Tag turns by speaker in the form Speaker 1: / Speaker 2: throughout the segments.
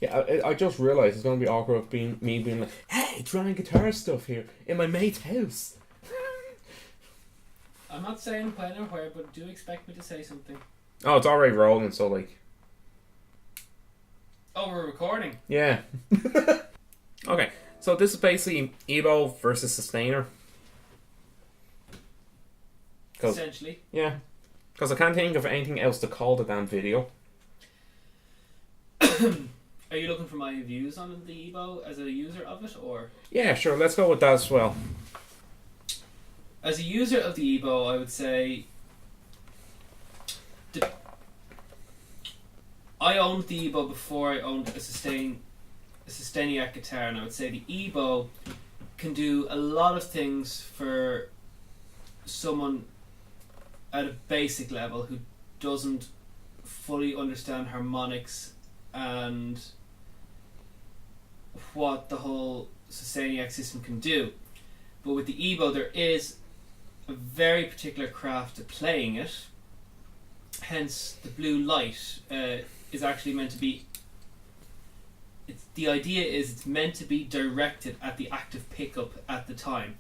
Speaker 1: Yeah, I just realised it's going to be awkward me being like, hey, trying guitar stuff here in my mate's house.
Speaker 2: I'm not saying when or where, but do expect me to say something.
Speaker 1: Oh, it's already rolling, so like...
Speaker 2: Oh, we're recording?
Speaker 1: Yeah. Okay, so this is basically Ebow versus Sustainer.
Speaker 2: Essentially.
Speaker 1: Yeah. Because I can't think of anything else to call the damn video.
Speaker 2: Are you looking for my views on the Ebow as a user of it, or...?
Speaker 1: Yeah, sure, let's go with that as well.
Speaker 2: As a user of the Ebow, I would say... I owned the Ebow before I owned a Sustainiac guitar, and I would say the Ebow can do a lot of things for someone at a basic level who doesn't fully understand harmonics and what the whole Sustainiac system can do. But with the Ebow, there is a very particular craft to playing it. Hence, the blue light is actually meant to be... the idea is it's meant to be directed at the active pickup at the time.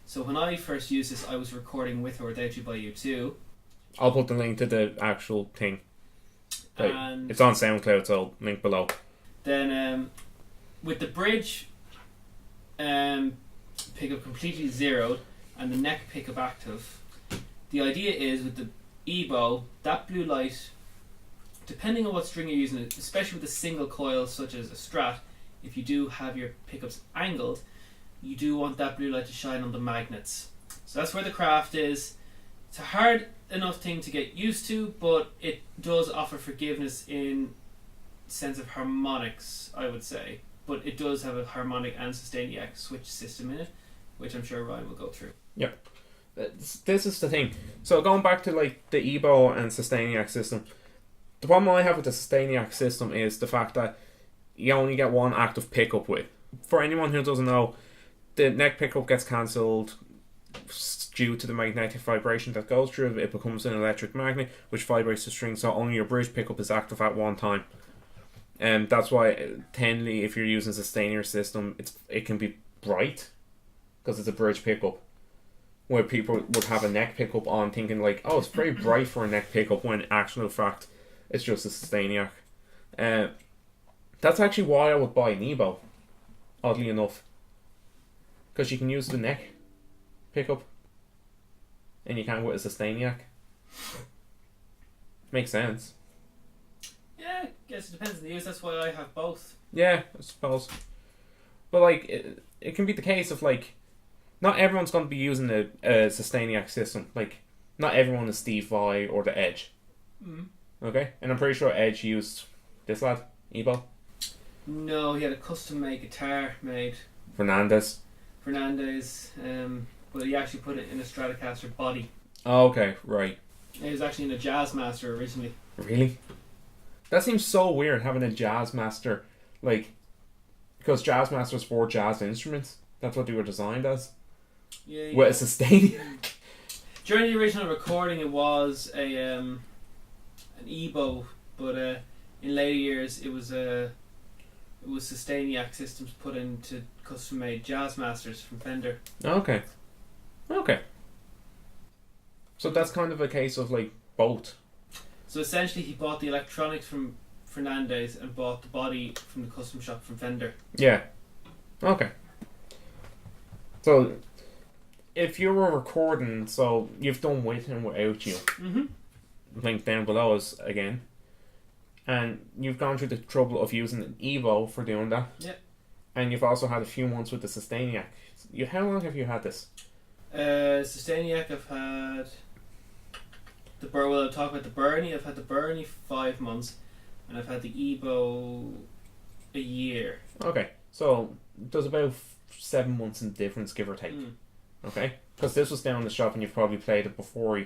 Speaker 2: So when I first used this, I was recording With or Without You by U2.
Speaker 1: I'll put the link to the actual thing.
Speaker 2: And
Speaker 1: it's on SoundCloud, so link below.
Speaker 2: Then with the bridge pickup completely zeroed and the neck pickup active, the idea is with the Ebow, that blue light, depending on what string you're using, especially with a single coil such as a Strat, if you do have your pickups angled, you do want that blue light to shine on the magnets. So that's where the craft is. It's a hard enough thing to get used to, but it does offer forgiveness in sense of harmonics, I would say. But it does have a harmonic and Sustainiac switch system in it, which I'm sure Ryan will go through.
Speaker 1: Yep. This is the thing. So going back to like the Ebow and Sustainiac system, the problem I have with the Sustainiac system is the fact that you only get one active pickup with. For anyone who doesn't know, the neck pickup gets cancelled due to the magnetic vibration that goes through it. It becomes an electric magnet which vibrates the string, so only your bridge pickup is active at one time. And that's why tendly if you're using a Sustainer system, it can be bright because it's a bridge pickup, where people would have a neck pickup on thinking like, oh, it's very bright for a neck pickup, when in actual fact it's just a Sustainiac. That's actually why I would buy an Ebow, oddly enough, because you can use the neck pickup and you can with a Sustainiac. Makes sense.
Speaker 2: Yeah, I guess it depends on the use. That's why I have both.
Speaker 1: Yeah, I suppose. But like, it can be the case of like, not everyone's going to be using a Sustainiac system. Like, not everyone is Steve Vai or the Edge.
Speaker 2: Mm.
Speaker 1: Okay? And I'm pretty sure Edge used this lad, Ebow.
Speaker 2: No, he had a custom-made guitar made.
Speaker 1: Fernandez.
Speaker 2: But he actually put it in a Stratocaster body.
Speaker 1: Oh, okay, right.
Speaker 2: It was actually in a Jazzmaster originally.
Speaker 1: Really? That seems so weird, having a Jazzmaster, like, because Jazzmasters for jazz instruments. That's what they were designed as.
Speaker 2: Yeah.
Speaker 1: With a Sustainiac.
Speaker 2: During the original recording, it was an Ebow, but in later years, it was Sustainiac systems put into custom-made Jazzmasters from Fender.
Speaker 1: Okay. So that's kind of a case of like both.
Speaker 2: So essentially, he bought the electronics from Fernandez and bought the body from the custom shop from Fender.
Speaker 1: Yeah. Okay. So, if you were recording, so you've done with and without you.
Speaker 2: Mm-hmm.
Speaker 1: Link down below us again. And you've gone through the trouble of using an Ebow for doing that.
Speaker 2: Yep.
Speaker 1: And you've also had a few months with the Sustainiac. How long have you had this?
Speaker 2: Sustainiac, I've had... I'll talk about the Bernie. I've had the Bernie 5 months, and I've had the Ebow a year.
Speaker 1: Okay, so there's about 7 months in difference, give or take.
Speaker 2: Mm.
Speaker 1: Okay, because this was down in the shop and you've probably played it before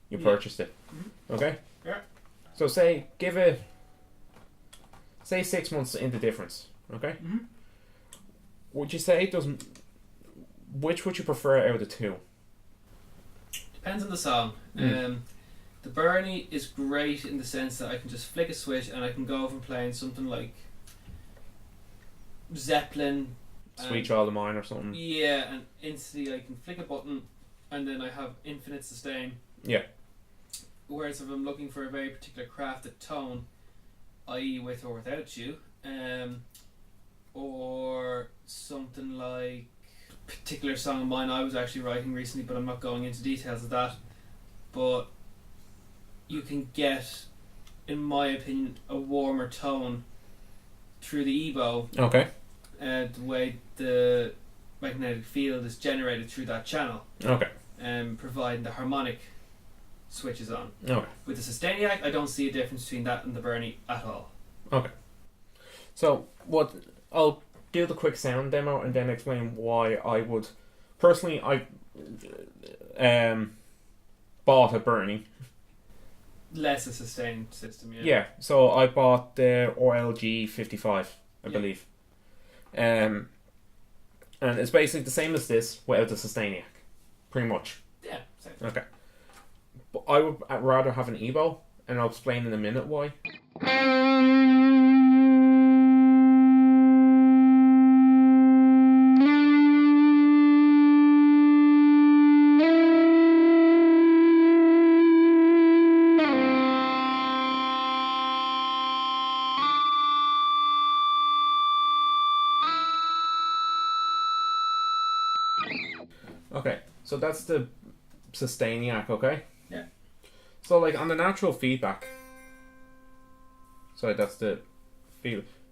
Speaker 1: you purchased it.
Speaker 2: Mm-hmm.
Speaker 1: Okay.
Speaker 2: Yeah.
Speaker 1: So say 6 months in the difference. Okay.
Speaker 2: Mm-hmm.
Speaker 1: Would you say which would you prefer out of the two?
Speaker 2: Depends on the song. The Bernie is great in the sense that I can just flick a switch and I can go from playing something like Zeppelin.
Speaker 1: Sweet Child of Mine or something.
Speaker 2: Yeah, and instantly I can flick a button and then I have infinite sustain.
Speaker 1: Yeah.
Speaker 2: Whereas if I'm looking for a very particular crafted tone, i.e. with or without you, or something like a particular song of mine I was actually writing recently, but I'm not going into details of that, but you can get, in my opinion, a warmer tone through the Ebow.
Speaker 1: Okay.
Speaker 2: The way the magnetic field is generated through that channel.
Speaker 1: Okay.
Speaker 2: Providing the harmonic switches on.
Speaker 1: Okay.
Speaker 2: With the Sustainiac, I don't see a difference between that and the Bernie at all.
Speaker 1: Okay. So I'll do the quick sound demo and then explain why I would personally bought a Bernie.
Speaker 2: Less a sustained system, yeah.
Speaker 1: Yeah. So I bought the OLG 55, I believe. And it's basically the same as this without the Sustainiac, pretty much.
Speaker 2: Yeah, same.
Speaker 1: Okay. But I would rather have an Ebow, and I'll explain in a minute why. Okay, so that's the Sustainiac, okay?
Speaker 2: Yeah.
Speaker 1: So, like, on the natural feedback... Sorry, that's the...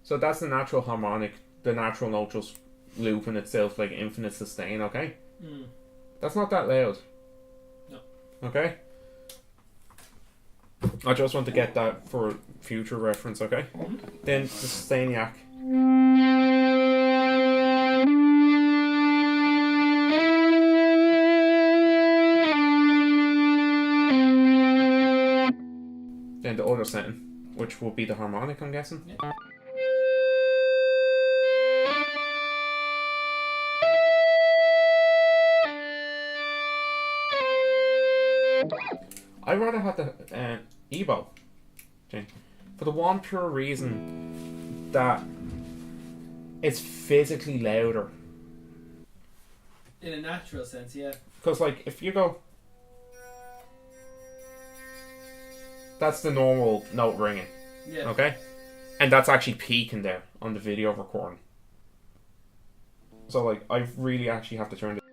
Speaker 1: So that's the natural harmonic, the natural note just looping itself like infinite sustain, okay?
Speaker 2: Mm.
Speaker 1: That's not that loud.
Speaker 2: No.
Speaker 1: Okay? I just want to get that for future reference, okay?
Speaker 2: Mm-hmm.
Speaker 1: Then the Sustainiac. Then the other setting, which will be the harmonic, I'm guessing.
Speaker 2: Yeah.
Speaker 1: I'd rather have the Ebow, for the one pure reason that it's physically louder.
Speaker 2: In a natural sense, yeah.
Speaker 1: Because, like, if you go... That's the normal note ringing.
Speaker 2: Yeah.
Speaker 1: Okay? And that's actually peaking there on the video recording. So, like, I really actually have to turn it.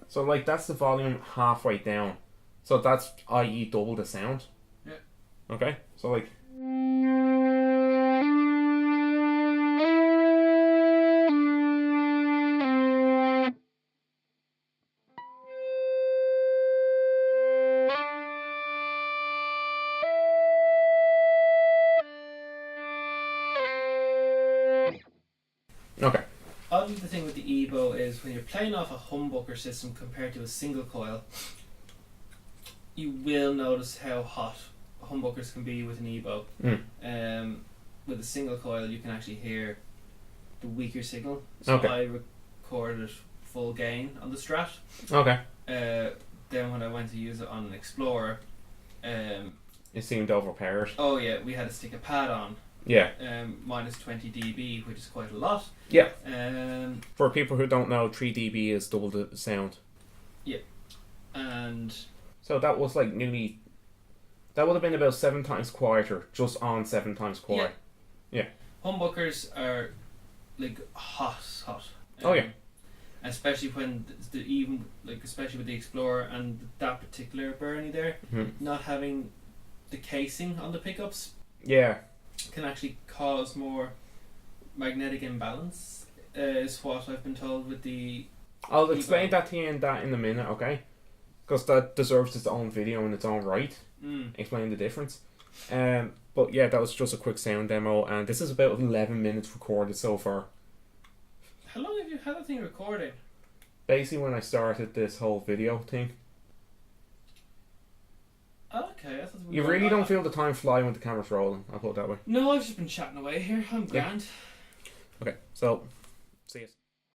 Speaker 1: So, like, that's the volume halfway down. So that's, i.e., double the sound.
Speaker 2: Yeah.
Speaker 1: Okay? So, like... Okay.
Speaker 2: Obviously, the thing with the Ebow is when you're playing off a humbucker system compared to a single coil, you will notice how hot humbuckers can be with an Ebow. With a single coil, you can actually hear the weaker signal. So
Speaker 1: Okay.
Speaker 2: I recorded full gain on the Strat.
Speaker 1: Okay.
Speaker 2: Then when I went to use it on an Explorer,
Speaker 1: It seemed overpowered.
Speaker 2: oh yeah, we had to stick a pad on.
Speaker 1: Yeah.
Speaker 2: Minus 20 dB, which is quite a lot.
Speaker 1: Yeah.
Speaker 2: Um,
Speaker 1: For people who don't know, 3 dB is double the sound.
Speaker 2: and
Speaker 1: So that was like nearly... That would have been about 7 times quieter, just on 7 times quiet.
Speaker 2: humbuckers are like hot.
Speaker 1: Oh, yeah.
Speaker 2: Especially when especially with the Explorer and that particular Bernie there, not having the casing on the pickups
Speaker 1: Yeah.
Speaker 2: can actually cause more magnetic imbalance. Is what I've been told with the.
Speaker 1: I'll explain that to you in a minute, okay? Because that deserves its own video in its own right. Explain the difference. But yeah, that was just a quick sound demo, and this is about 11 minutes recorded so far.
Speaker 2: How long have you had that thing recording?
Speaker 1: Basically, when I started this whole video thing.
Speaker 2: Okay, I thought
Speaker 1: You really don't feel the time fly when the camera's rolling, I'll put it that way.
Speaker 2: No, I've just been chatting away here. I'm grand.
Speaker 1: Okay, so, see you.